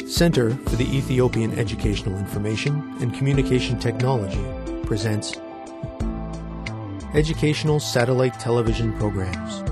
Center for the Ethiopian Educational Information and Communication Technology presents Educational Satellite Television Programs.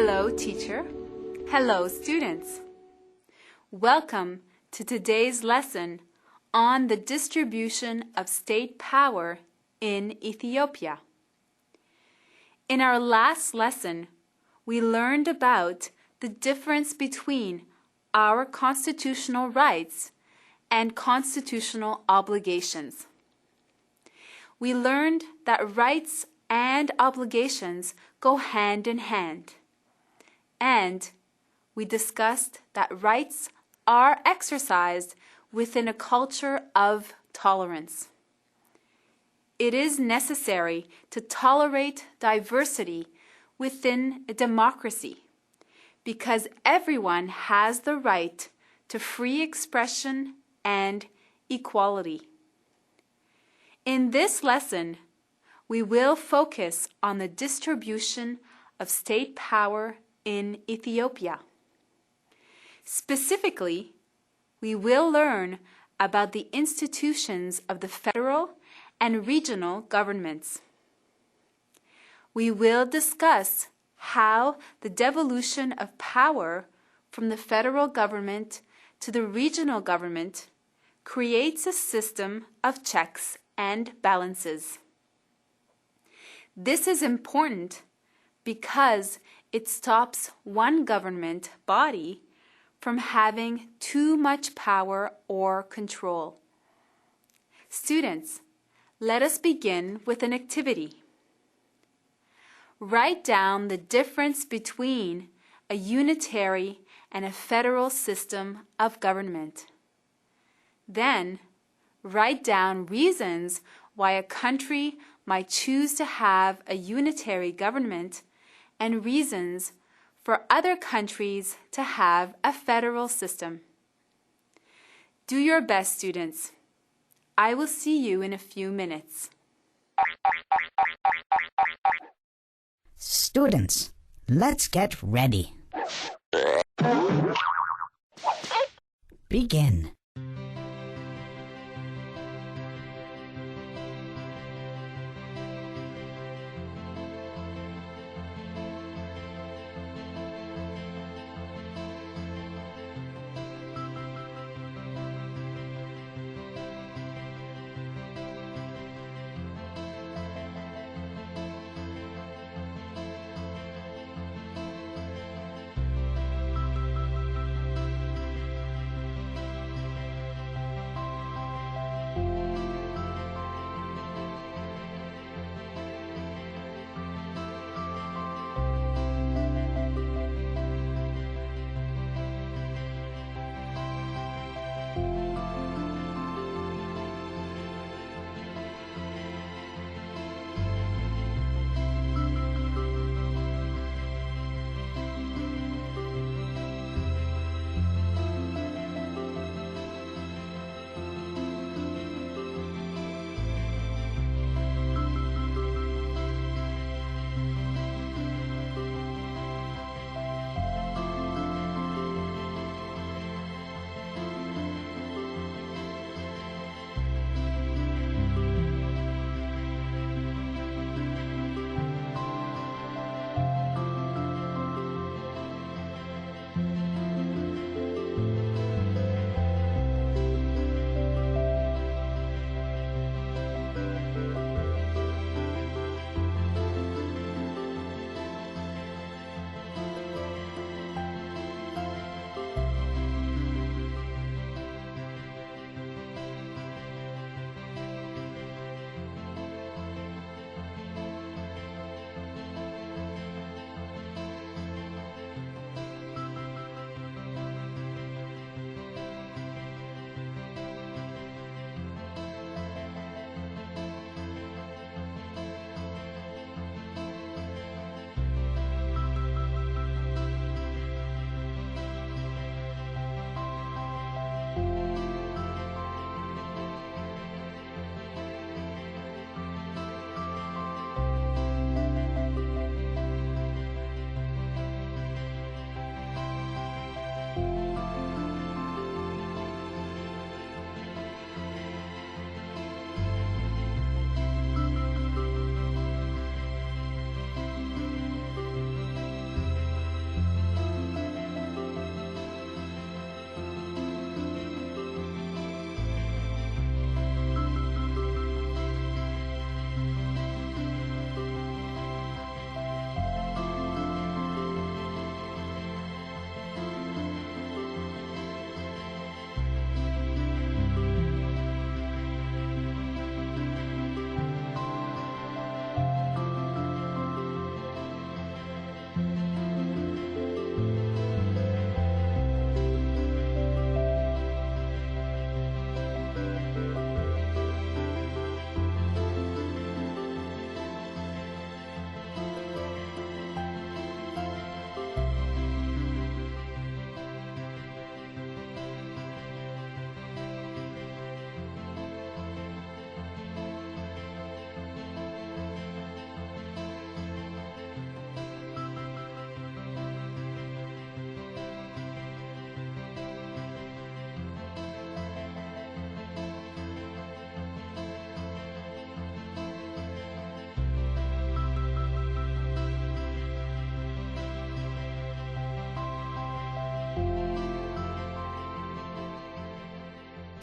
Hello, teacher. Hello, students. Welcome to today's lesson on the distribution of state power in Ethiopia. In our last lesson, we learned about the difference between our constitutional rights and constitutional obligations. We learned that rights and obligations go hand in hand. And we discussed that rights are exercised within a culture of tolerance. It is necessary to tolerate diversity within a democracy because everyone has the right to free expression and equality. In this lesson, we will focus on the distribution of state power in Ethiopia. Specifically, we will learn about the institutions of the federal and regional governments. We will discuss how the devolution of power from the federal government to the regional government creates a system of checks and balances. This is important because it stops one government body from having too much power or control. Students, let us begin with an activity. Write down the difference between a unitary and a federal system of government. Then, write down reasons why a country might choose to have a unitary government and reasons for other countries to have a federal system. Do your best, students. I will see you in a few minutes. Students, let's get ready. Begin.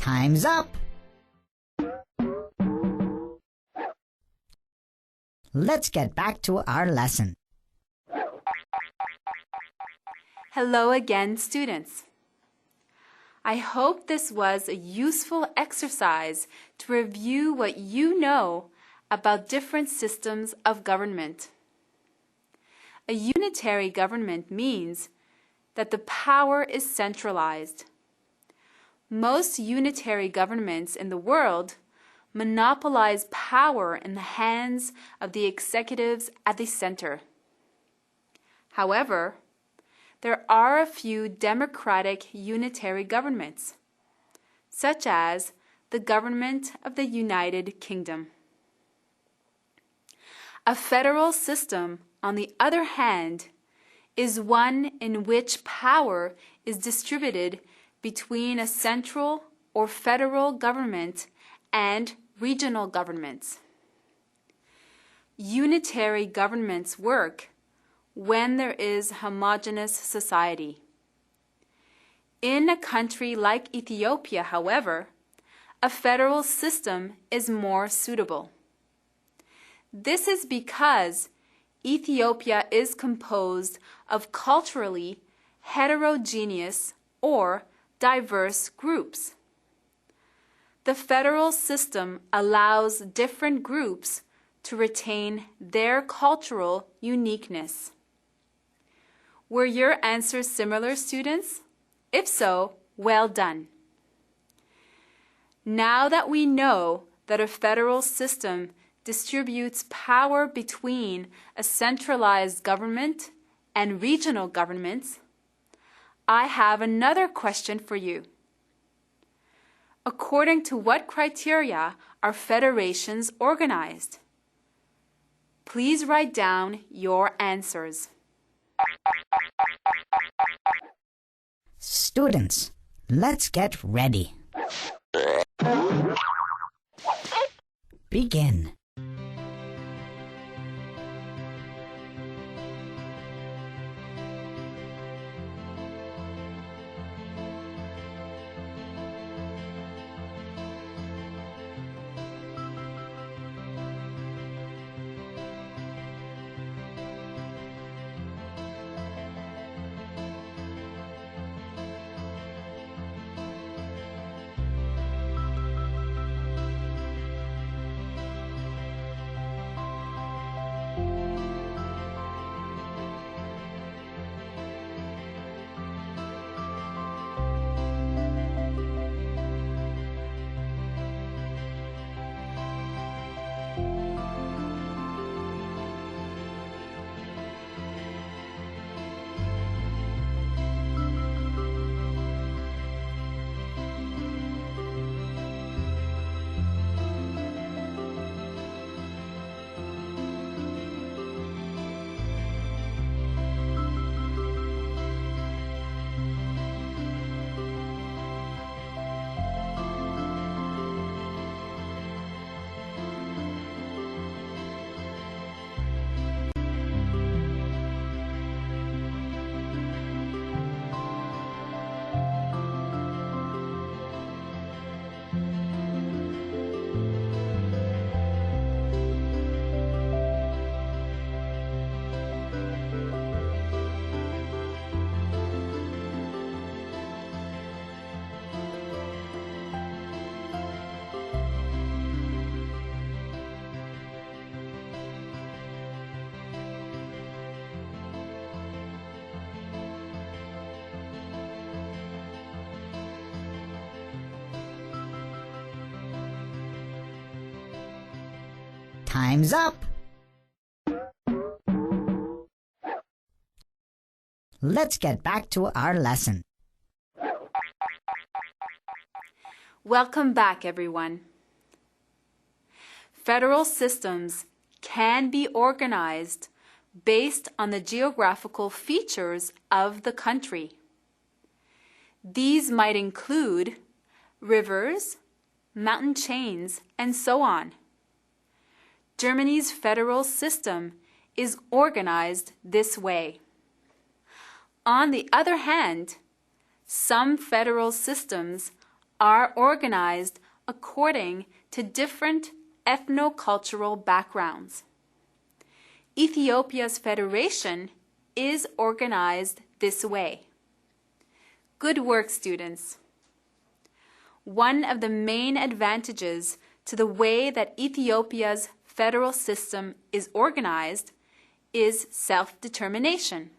Time's up. Let's get back to our lesson. Hello again, students. I hope this was a useful exercise to review what you know about different systems of government. A unitary government means that the power is centralized. Most unitary governments in the world monopolize power in the hands of the executives at the center. However, there are a few democratic unitary governments, such as the government of the United Kingdom. A federal system, on the other hand, is one in which power is distributed between a central or federal government and regional governments. Unitary governments work when there is homogeneous society. In a country like Ethiopia, however, a federal system is more suitable. This is because Ethiopia is composed of culturally heterogeneous or diverse groups. The federal system allows different groups to retain their cultural uniqueness. Were your answers similar, students? If so, well done. Now that we know that a federal system distributes power between a centralized government and regional governments, I have another question for you. According to what criteria are federations organized? Please write down your answers. Students, let's get ready. Begin. Time's up. Let's get back to our lesson. Welcome back, everyone. Federal systems can be organized based on the geographical features of the country. These might include rivers, mountain chains, and so on. Germany's federal system is organized this way. On the other hand, some federal systems are organized according to different ethno-cultural backgrounds. Ethiopia's federation is organized this way. Good work, students. One of the main advantages to the way that Ethiopia's federal system is organized is self-determination.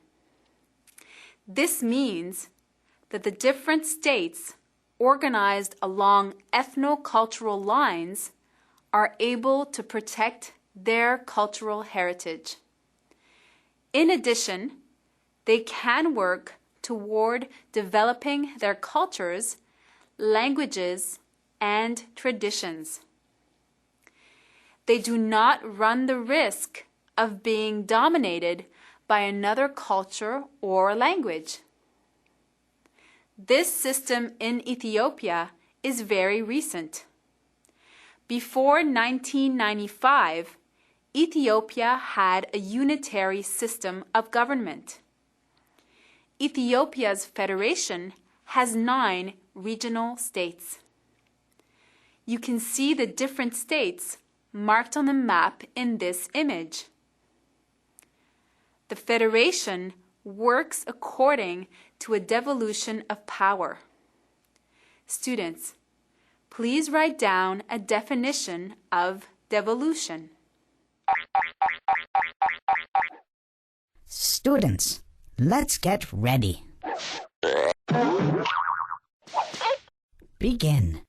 This means that the different states organized along ethno-cultural lines are able to protect their cultural heritage. In addition, they can work toward developing their cultures, languages, and traditions. They do not run the risk of being dominated by another culture or language. This system in Ethiopia is very recent. Before 1995, Ethiopia had a unitary system of government. Ethiopia's federation has 9 regional states. You can see the different states marked on the map in this image. The federation works according to a devolution of power. Students, please write down a definition of devolution. Students, let's get ready. Begin.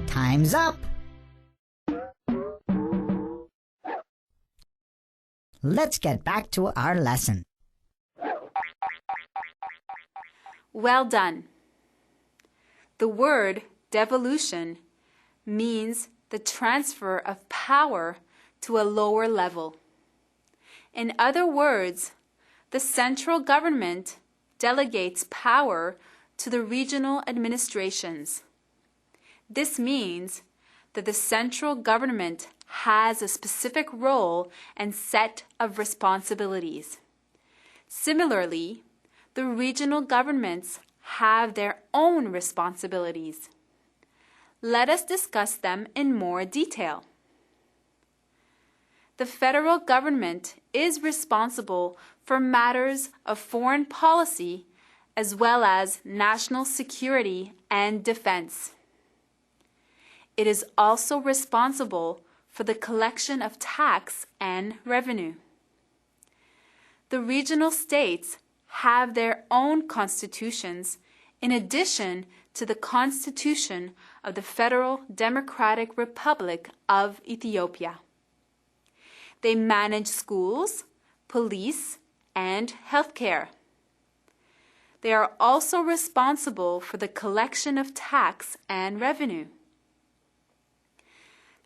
Time's up. Let's get back to our lesson. Well done. The word devolution means the transfer of power to a lower level. In other words, the central government delegates power to the regional administrations. This means that the central government has a specific role and set of responsibilities. Similarly, the regional governments have their own responsibilities. Let us discuss them in more detail. The federal government is responsible for matters of foreign policy as well as national security and defense. It is also responsible for the collection of tax and revenue. The regional states have their own constitutions in addition to the Constitution of the Federal Democratic Republic of Ethiopia. They manage schools, police, and healthcare. They are also responsible for the collection of tax and revenue.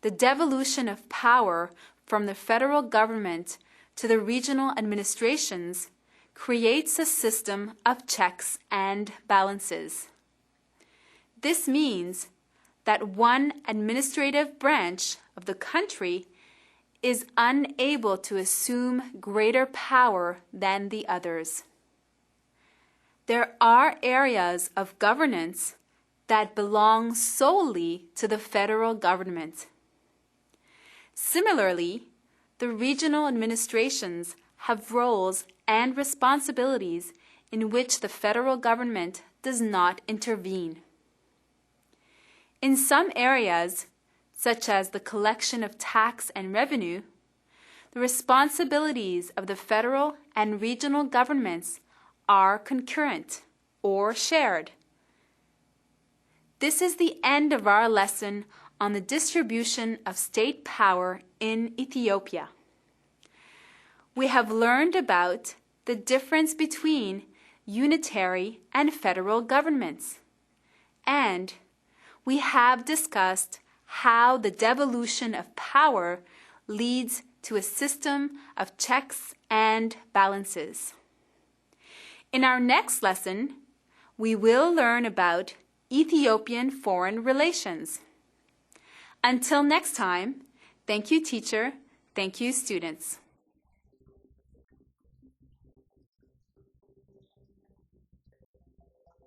The devolution of power from the federal government to the regional administrations creates a system of checks and balances. This means that one administrative branch of the country is unable to assume greater power than the others. There are areas of governance that belong solely to the federal government. Similarly, the regional administrations have roles and responsibilities in which the federal government does not intervene. In some areas, such as the collection of tax and revenue, the responsibilities of the federal and regional governments are concurrent or shared. This is the end of our lesson on the distribution of state power in Ethiopia. We have learned about the difference between unitary and federal governments, and we have discussed how the devolution of power leads to a system of checks and balances. In our next lesson, we will learn about Ethiopian foreign relations. Until next time, thank you, teacher. Thank you, students.